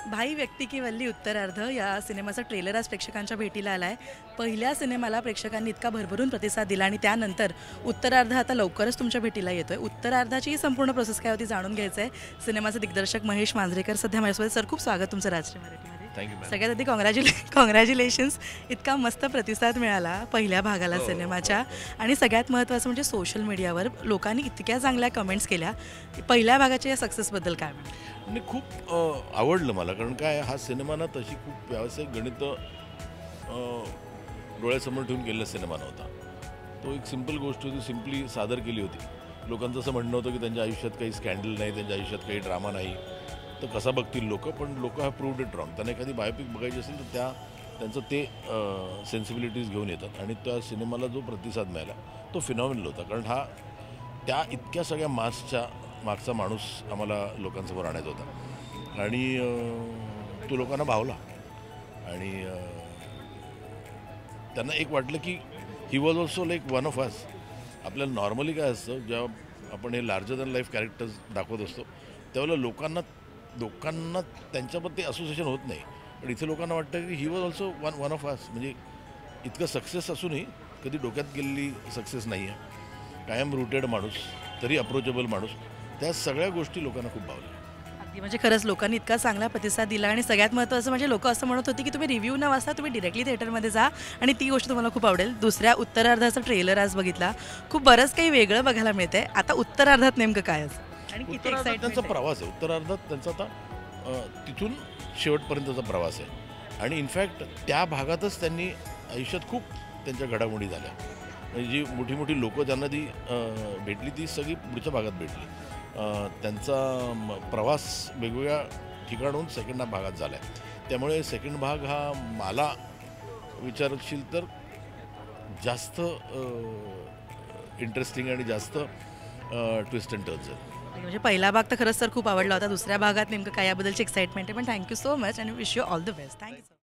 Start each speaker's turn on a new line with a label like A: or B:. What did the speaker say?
A: भाई व्यक्ती की वल्ली उत्तरार्ध या सिनेमाचा ट्रेलर आज प्रेक्षकांच्या भेटीला आला आहे. पहिल्या सिनेमाला प्रेक्षकांनी इतका भरभरून प्रतिसाद दिला आणि त्यानंतर उत्तरार्ध आता लवकरच तुमच्या भेटीला येतो आहे. उत्तरार्धाची ही संपूर्ण प्रोसेस काय होती जाणून घ्यायचं आहे. सिनेमाचे दिग्दर्शक महेश मांजरेकर सध्या माझ्यासोबत. सर, खूप स्वागत तुमचं राजश्री मराठीमध्ये.
B: थँक्यू.
A: सगळ्यात आधी कॉंग्रॅच्युलेशन्स. इतका मस्त प्रतिसाद मिळाला पहिल्या भागाला सिनेमाच्या. आणि सगळ्यात महत्त्वाचं म्हणजे सोशल मीडियावर लोकांनी इतक्या चांगल्या कमेंट्स केल्या. पहिल्या भागाच्या या सक्सेसबद्दल काय म्हणतात?
B: आणि खूप आवडलं मला, कारण काय हा सिनेमा ना तशी खूप व्यावसायिक गणित डोळ्यासमोर ठेवून केलेला सिनेमा नव्हता. तो एक सिम्पल गोष्ट होती, सिम्पली सादर केली होती. लोकांचं असं म्हणणं होतं की त्यांच्या आयुष्यात काही स्कॅन्डल नाही, त्यांच्या आयुष्यात काही ड्रामा नाही, तर कसा बघतील लोक. पण लोक हा प्रूव्ड इट रॉंग. त्यांना एखादी बायोपिक बघायची असेल तर त्यांचं ते सेन्सिबिलिटीज घेऊन येतात. आणि त्या सिनेमाला जो प्रतिसाद मिळाला तो फिनॉमिनल होता, कारण त्या इतक्या सगळ्या मागचा माणूस आम्हाला लोकांसमोर आणायचा होता. आणि तो लोकांना भावला. आणि त्यांना एक वाटलं की he was also like one of us. आपल्याला नॉर्मली काय असतं, जेव्हा आपण हे लार्जर दॅन लाईफ कॅरेक्टर्स दाखवत असतो त्यावेळेला लोकांना त्यांच्याबद्दल ते असोसिएशन होत नाही. पण इथे लोकांना वाटतं की he was also one of us. म्हणजे इतकं सक्सेस असूनही कधी डोक्यात गेलेली सक्सेस नाही आहे. कायम रूटेड माणूस, तरी अप्रोचेबल माणूस. त्या सगळ्या गोष्टी लोकांना खूप भावल्या.
A: अगदी म्हणजे खरंच लोकांनी इतका चांगला प्रतिसाद दिला. आणि सगळ्यात महत्त्वाचं म्हणजे लोक असं म्हणत होती की तुम्ही रिव्ह्यू न वाचता तुम्ही डिरेक्टली थिएटरमध्ये जा आणि ती गोष्ट तुम्हाला खूप आवडेल. दुसऱ्या उत्तरार्धाचा ट्रेलर आज बघितला, खूप बरंच काही वेगळं बघायला मिळतंय. आता उत्तरार्धात नेमकं काय असं आणि किती
B: उत्तरार्धात
A: एक्साइटमेंट
B: त्यांचा प्रवास आहे. उत्तरार्धात त्यांचा आता तिथून शेवटपर्यंतचा प्रवास आहे. आणि इनफॅक्ट त्या भागातच त्यांनी आयुष्यात खूप त्यांच्या घडामोडी झाल्या. म्हणजे जी मोठी मोठी लोकं ज्यांना ती भेटली ती सगळी पुढच्या भागात भेटली. त्यांचा प्रवास वेगवेगळ्या ठिकाणून सेकंड भागात झाला आहे. त्यामुळे सेकंड भाग हा मला विचारशील तर जास्त इंटरेस्टिंग आणि जास्त ट्विस्ट अँड टर्न्स आहे.
A: म्हणजे पहिला भाग तर खरंच सर खूप आवडला होता. दुसऱ्या भागात नेमकं काय याबद्दलची एक्साइटमेंट आहे. पण थँक्यू सो मच आणि wish you all the best. Thank you.